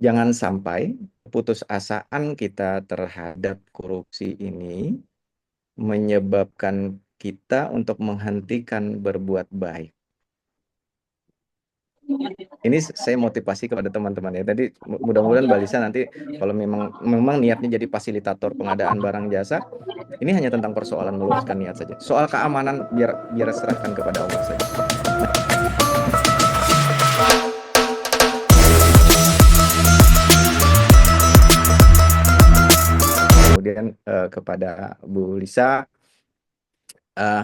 Jangan sampai putusasaan kita terhadap korupsi ini menyebabkan kita untuk menghentikan berbuat baik. Ini saya motivasi kepada teman-teman ya. Tadi mudah-mudahan Mbak Lisa nanti kalau memang niatnya jadi fasilitator pengadaan barang jasa, ini hanya tentang persoalan meluruskan niat saja. Soal keamanan biar serahkan kepada Allah saja. Kemudian kepada Bu Lisa,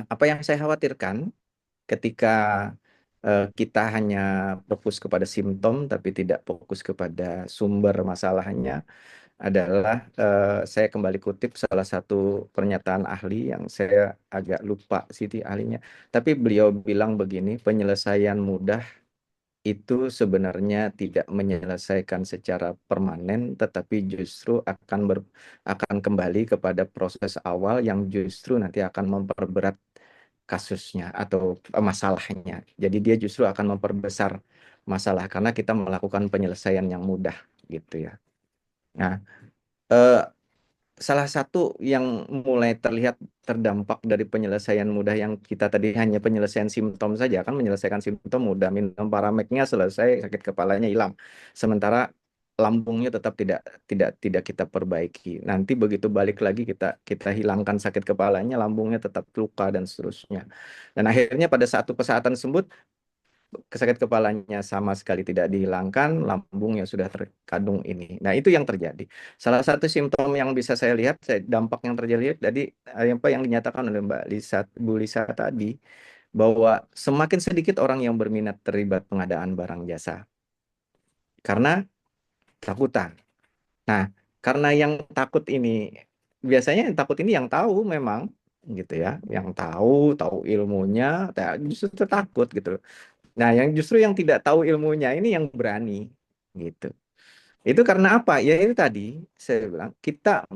apa yang saya khawatirkan ketika kita hanya fokus kepada simptom tapi tidak fokus kepada sumber masalahnya adalah saya kembali kutip salah satu pernyataan ahli yang saya agak lupa Siti ahlinya, tapi beliau bilang begini, penyelesaian mudah itu sebenarnya tidak menyelesaikan secara permanen, tetapi justru akan kembali kepada proses awal yang justru nanti akan memperberat kasusnya atau masalahnya. Jadi dia justru akan memperbesar masalah karena kita melakukan penyelesaian yang mudah gitu ya. Nah, eh, salah satu yang mulai terlihat terdampak dari penyelesaian mudah yang kita tadi hanya penyelesaian simptom saja, kan menyelesaikan simptom mudah, minum parameknya selesai, sakit kepalanya hilang. Sementara lambungnya tetap tidak kita perbaiki. Nanti begitu balik lagi kita hilangkan sakit kepalanya, lambungnya tetap luka dan seterusnya. Dan akhirnya pada kesehatan tersebut sakit kepalanya sama sekali tidak dihilangkan, lambung yang sudah terkadung ini. Nah, itu yang terjadi. Salah satu simptom yang bisa saya lihat, dampak yang terjadi tadi, apa yang dinyatakan oleh Bu Lisa tadi, bahwa semakin sedikit orang yang berminat terlibat pengadaan barang jasa. Karena takutan. Nah, karena yang takut ini, biasanya yang takut ini yang tahu memang, gitu ya. Yang tahu ilmunya, justru takut gitu. Nah, yang tidak tahu ilmunya ini yang berani gitu. Itu karena apa? Ya itu tadi saya bilang kita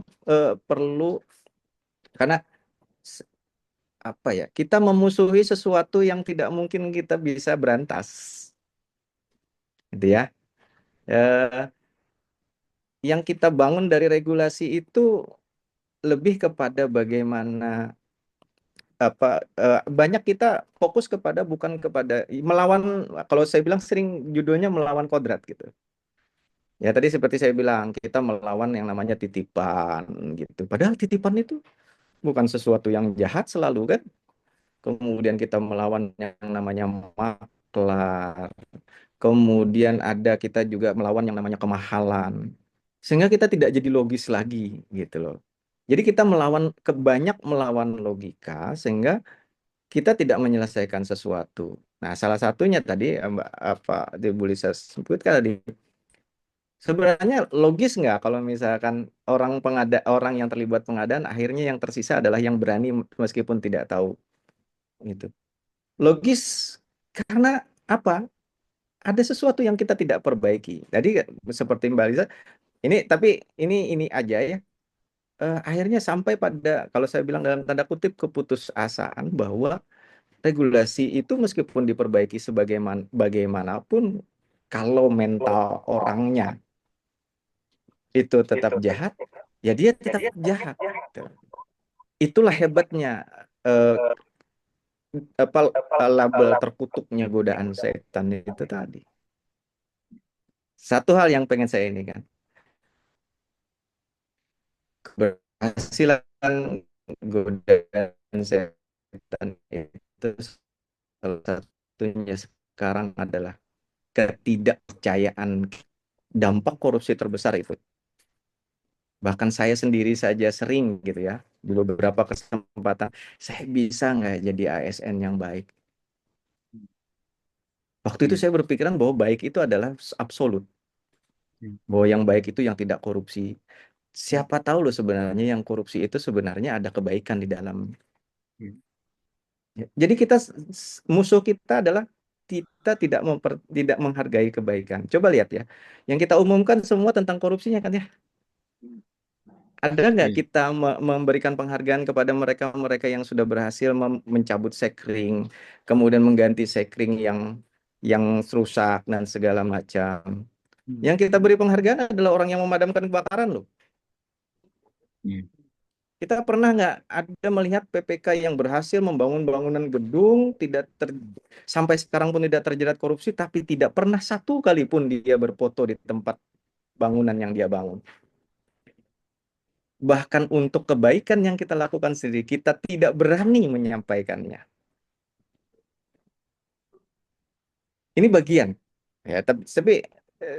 perlu karena s- apa ya? Kita memusuhi sesuatu yang tidak mungkin kita bisa berantas, gitu ya. Eh, yang kita bangun dari regulasi itu lebih kepada bagaimana banyak kita fokus kepada bukan kepada melawan, kalau saya bilang sering judulnya melawan kodrat gitu. Ya tadi seperti saya bilang, kita melawan yang namanya titipan gitu. Padahal titipan itu bukan sesuatu yang jahat selalu kan. Kemudian kita melawan yang namanya maklar. Kemudian kita juga melawan yang namanya kemahalan. Sehingga kita tidak jadi logis lagi gitu loh. Jadi kita banyak melawan logika sehingga kita tidak menyelesaikan sesuatu. Nah, salah satunya tadi Mbak apa Bu Lisa sebutkan tadi, sebenarnya logis nggak kalau misalkan orang yang terlibat pengadaan akhirnya yang tersisa adalah yang berani meskipun tidak tahu gitu. Logis karena apa? Ada sesuatu yang kita tidak perbaiki. Jadi seperti Mbak Lisa, ini aja ya. Akhirnya sampai pada kalau saya bilang dalam tanda kutip keputusasaan bahwa regulasi itu meskipun diperbaiki bagaimanapun kalau mental orangnya itu tetap jahat, ya dia tetap jahat. Gitu. Itulah hebatnya eh, apa label terkutuknya godaan setan itu tadi. Satu hal yang pengen saya ini kan, keberhasilan godaan setan itu salah satunya sekarang adalah ketidakpercayaan. Dampak korupsi terbesar itu. Bahkan saya sendiri saja sering gitu ya, di beberapa kesempatan, saya bisa nggak jadi ASN yang baik. Waktu itu Iya, saya berpikiran bahwa baik itu adalah absolut, iya, bahwa yang baik itu yang tidak korupsi. iya, Siapa tahu loh sebenarnya yang korupsi itu sebenarnya ada kebaikan di dalam. iya, Jadi musuh kita adalah kita tidak menghargai kebaikan. Coba lihat ya, yang kita umumkan semua tentang korupsinya kan ya. Ada nggak iya, kita memberikan penghargaan kepada mereka-mereka yang sudah berhasil mencabut sekring, kemudian mengganti sekring yang rusak dan segala macam. Yang kita beri penghargaan adalah orang yang memadamkan kebakaran loh. Iya. Kita pernah nggak ada melihat PPK yang berhasil membangun bangunan gedung sampai sekarang pun tidak terjerat korupsi, tapi tidak pernah satu kali pun dia berfoto di tempat bangunan yang dia bangun. Bahkan untuk kebaikan yang kita lakukan sendiri, kita tidak berani menyampaikannya. Ini bagian, ya. Tapi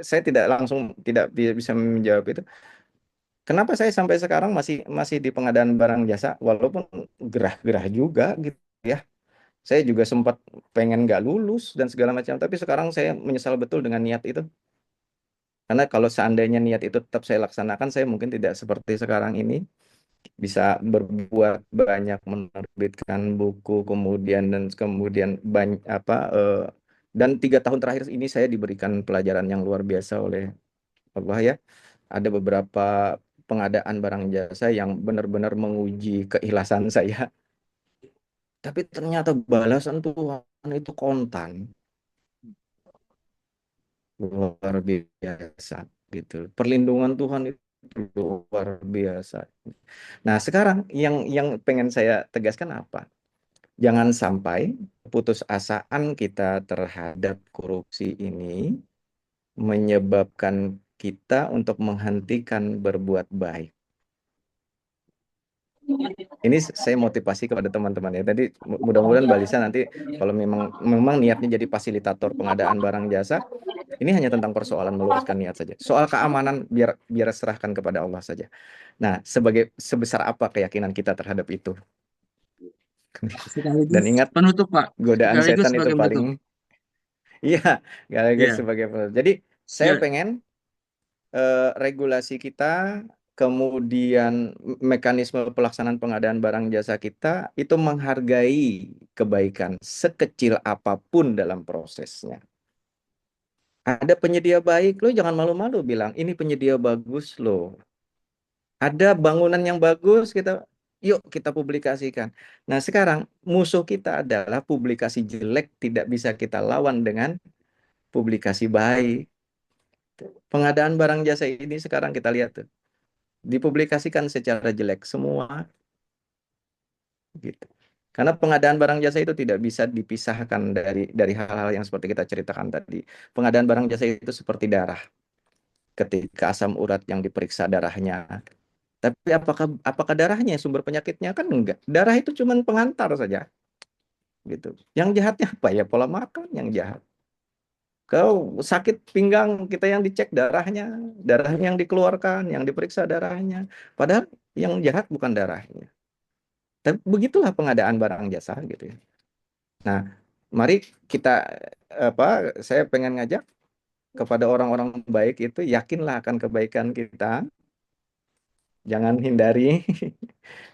saya tidak langsung tidak bisa menjawab itu. Kenapa saya sampai sekarang masih masih di pengadaan barang jasa, walaupun gerah-gerah juga gitu ya. Saya juga sempat pengen nggak lulus dan segala macam, tapi sekarang saya menyesal betul dengan niat itu. Karena kalau seandainya niat itu tetap saya laksanakan, saya mungkin tidak seperti sekarang ini bisa berbuat banyak, menerbitkan buku, kemudian banyak dan 3 tahun terakhir ini saya diberikan pelajaran yang luar biasa oleh Allah ya. Ada beberapa pengadaan barang jasa yang benar-benar menguji keikhlasan saya. Tapi ternyata balasan Tuhan itu kontan, luar biasa gitu. Perlindungan Tuhan itu luar biasa. Nah, sekarang yang pengen saya tegaskan apa? Jangan sampai putusasaan kita terhadap korupsi ini menyebabkan kita untuk menghentikan berbuat baik. Ini saya motivasi kepada teman-teman ya. Tadi mudah-mudahan Mbak Lisa nanti kalau memang niatnya jadi fasilitator pengadaan barang jasa, ini hanya tentang persoalan meluruskan niat saja. Soal keamanan biar serahkan kepada Allah saja. Nah, sebesar apa keyakinan kita terhadap itu? Dan Sekaligus ingat, penutup, Pak. godaan Sekaligus setan itu sebagai paling, penutup. iya, sekaligus Iya. sebagai jadi saya Ya. pengen regulasi kita, kemudian mekanisme pelaksanaan pengadaan barang jasa kita itu menghargai kebaikan sekecil apapun dalam prosesnya. Ada penyedia baik, lo jangan malu-malu bilang ini penyedia bagus loh. Ada bangunan yang bagus, yuk kita publikasikan. Nah, sekarang musuh kita adalah publikasi jelek tidak bisa kita lawan dengan publikasi baik. Pengadaan barang jasa ini sekarang kita lihat tuh, dipublikasikan secara jelek semua gitu. Karena pengadaan barang jasa itu tidak bisa dipisahkan dari hal-hal yang seperti kita ceritakan tadi. Pengadaan barang jasa itu seperti darah. Ketika asam urat yang diperiksa darahnya. Tapi apakah darahnya sumber penyakitnya? Kan enggak. Darah itu cuma pengantar saja gitu. Yang jahatnya apa ya? Pola makan yang jahat. Kalau sakit pinggang kita yang dicek darahnya, darah yang dikeluarkan, yang diperiksa darahnya. Padahal yang jahat bukan darahnya. Tapi begitulah pengadaan barang jasa gitu ya. Nah, mari kita apa? Saya pengen ngajak kepada orang-orang baik itu yakinlah akan kebaikan kita, jangan hindari.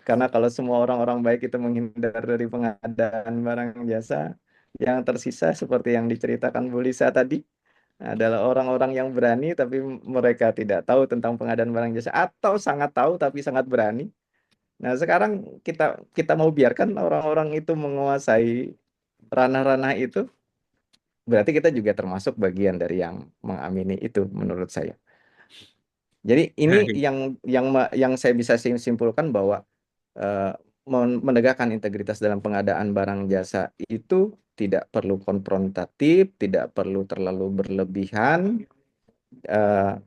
Karena kalau semua orang-orang baik itu menghindar dari pengadaan barang jasa, yang tersisa seperti yang diceritakan Bu Lisa tadi adalah orang-orang yang berani tapi mereka tidak tahu tentang pengadaan barang jasa atau sangat tahu tapi sangat berani. Nah, sekarang kita kita mau biarkan orang-orang itu menguasai ranah-ranah itu, berarti kita juga termasuk bagian dari yang mengamini itu menurut saya. Jadi ini Baik. yang saya bisa simpulkan bahwa eh, menegakkan integritas dalam pengadaan barang jasa itu tidak perlu konfrontatif, tidak perlu terlalu berlebihan. Eh,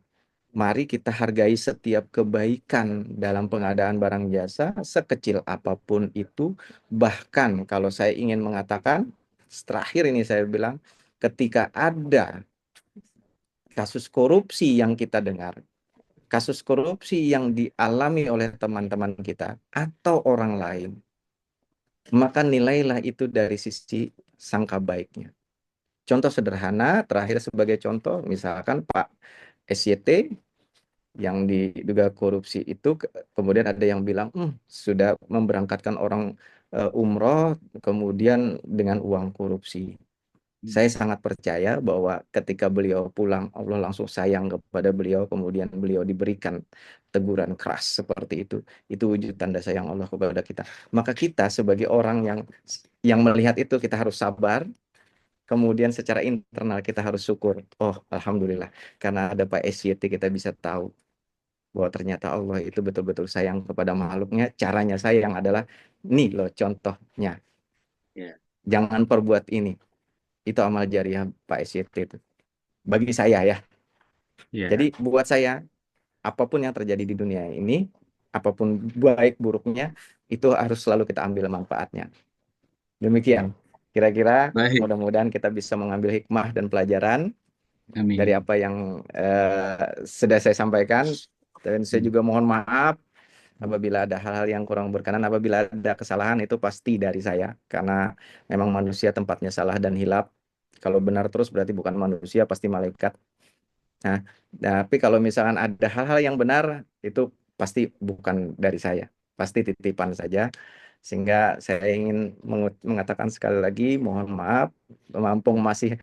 Mari kita hargai setiap kebaikan dalam pengadaan barang jasa, sekecil apapun itu. Bahkan kalau saya ingin mengatakan, terakhir ini saya bilang, ketika ada kasus korupsi yang kita dengar, kasus korupsi yang dialami oleh teman-teman kita atau orang lain, maka nilailah itu dari sisi sangka baiknya. Contoh sederhana, terakhir sebagai contoh, misalkan Pak SYT yang diduga korupsi itu, kemudian ada yang bilang, sudah memberangkatkan orang umroh, kemudian dengan uang korupsi. Saya sangat percaya bahwa ketika beliau pulang, Allah langsung sayang kepada beliau, kemudian beliau diberikan teguran keras seperti itu. Itu wujud tanda sayang Allah kepada kita. Maka kita sebagai orang yang melihat itu, kita harus sabar, kemudian secara internal kita harus syukur. Oh, alhamdulillah, karena ada Pak SYT kita bisa tahu bahwa ternyata Allah itu betul-betul sayang kepada makhluknya. Caranya sayang adalah nih loh contohnya. Ya. Jangan perbuat ini. Itu amal jariah Pak SYT itu. Bagi saya ya. Jadi Ya. buat saya, apapun yang terjadi di dunia ini, apapun baik buruknya, itu harus selalu kita ambil manfaatnya. Demikian. Kira-kira Baik. mudah-mudahan kita bisa mengambil hikmah dan pelajaran dari Amin. apa yang sudah saya sampaikan. Dan saya Hmm. juga mohon maaf apabila ada hal-hal yang kurang berkenan, apabila ada kesalahan itu pasti dari saya. Karena memang manusia tempatnya salah dan hilap. Kalau benar terus berarti bukan manusia, pasti malaikat. Nah, tapi kalau misalkan ada hal-hal yang benar, itu pasti bukan dari saya. Pasti titipan saja. Sehingga saya ingin mengatakan sekali lagi, mohon maaf, mumpung masih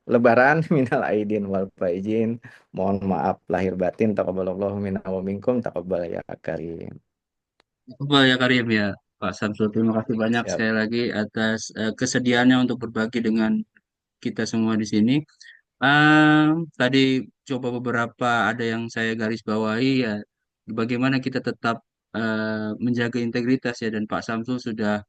Lebaran, minal aidin wal faizin. Mohon maaf lahir batin, taqabbalallahu minna wa minkum, taqabbal ya karim. Iqbal ya Karim ya, Pak Samsul. Terima kasih banyak Siap. sekali lagi atas kesediaannya untuk berbagi dengan kita semua di sini. Tadi coba beberapa ada yang saya garis bawahi ya, bagaimana kita tetap menjaga integritas ya, dan Pak Samsul sudah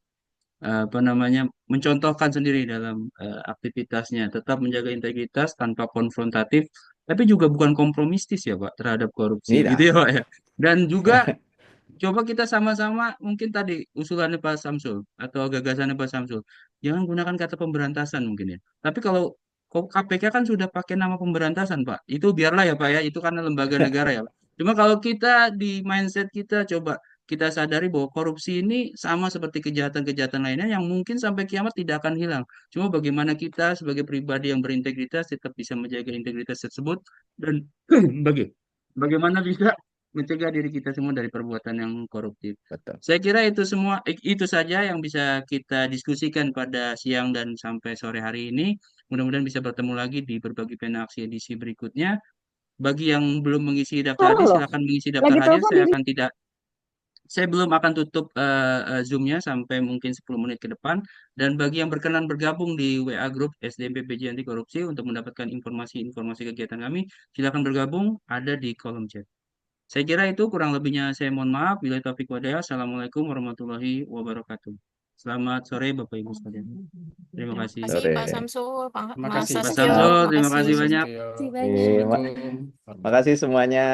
apa namanya mencontohkan sendiri dalam aktivitasnya, tetap menjaga integritas tanpa konfrontatif, tapi juga bukan kompromistis ya Pak terhadap korupsi gitu Tidak. ya Pak ya. Dan juga coba kita sama-sama mungkin tadi usulannya Pak Samsul atau gagasannya Pak Samsul. Jangan gunakan kata pemberantasan mungkin ya. Tapi kalau kok KPK kan sudah pakai nama pemberantasan Pak. Itu biarlah ya Pak ya, itu karena lembaga negara ya Pak. Cuma kalau kita di mindset kita coba kita sadari bahwa korupsi ini sama seperti kejahatan-kejahatan lainnya yang mungkin sampai kiamat tidak akan hilang. Cuma bagaimana kita sebagai pribadi yang berintegritas tetap bisa menjaga integritas tersebut, dan bagaimana bisa mencegah diri kita semua dari perbuatan yang koruptif. Betul. Saya kira itu semua, itu saja yang bisa kita diskusikan pada siang dan sampai sore hari ini. Mudah-mudahan bisa bertemu lagi di berbagai pena aksi edisi berikutnya. Bagi yang belum mengisi daftar Salah hadir, loh, silakan mengisi daftar lagi hadir. telepon ini. Saya belum akan tutup Zoom-nya sampai mungkin 10 menit ke depan. Dan bagi yang berkenan bergabung di WA Group SDMP PJ Anti Korupsi untuk mendapatkan informasi-informasi kegiatan kami, silakan bergabung, ada di kolom chat. Saya kira itu kurang lebihnya, saya mohon maaf. Bila taufik wadaya. Assalamualaikum warahmatullahi wabarakatuh. Selamat sore Bapak Ibu sekalian. Terima Terima kasih. kasih Pak Sore. Samsul, Terima Mas kasih Pak Pak Sastio. Samsul, Sam. Terima terima kasih. kasih Mas banyak. Setio. Terima kasih banyak. Assalamualaikum. Makasih semuanya.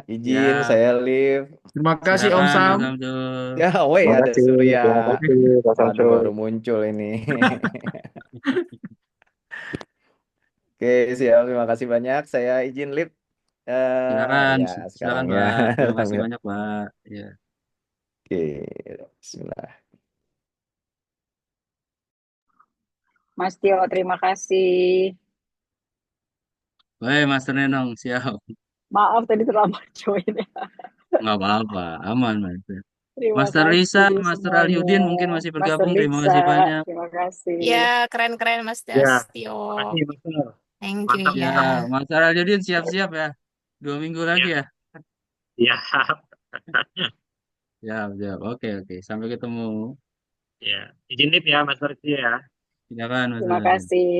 Izin Ya, saya live. Terima kasih Om silakan Pak Sam. Samsul. Ya, woi Terima ada kasih, Surya. terima kasih, Pak Waduh, Samsul. baru muncul ini. Oke, siap. Terima kasih banyak. Saya izin live. Silakan, Ya, sekarang silakan ya. Pak. Terima kasih Sambil. banyak Pak. Ya. Oke, Bismillah. Mas Tio, terima kasih. Baik, Mas Nenong, siap. Maaf tadi terlambat join ya. Nggak apa-apa, aman Mas. Terima Master Lisa, kasih Master semuanya. Aliudin mungkin masih Master bergabung. Terima Lisa, kasih banyak. terima kasih. Ya, keren-keren Mas Ya, Sastio. makasih, Master. Thank you Mantap. Ya, ya. Master Aliudin siap-siap ya. 2 minggu lagi Ya, ya. ya, Siap, siap. Oke, oke. Sampai ketemu. ya. Izin live ya, Master Rizky ya. Silakan, Mas. Terima kasih.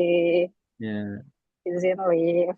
Ya. Izin live.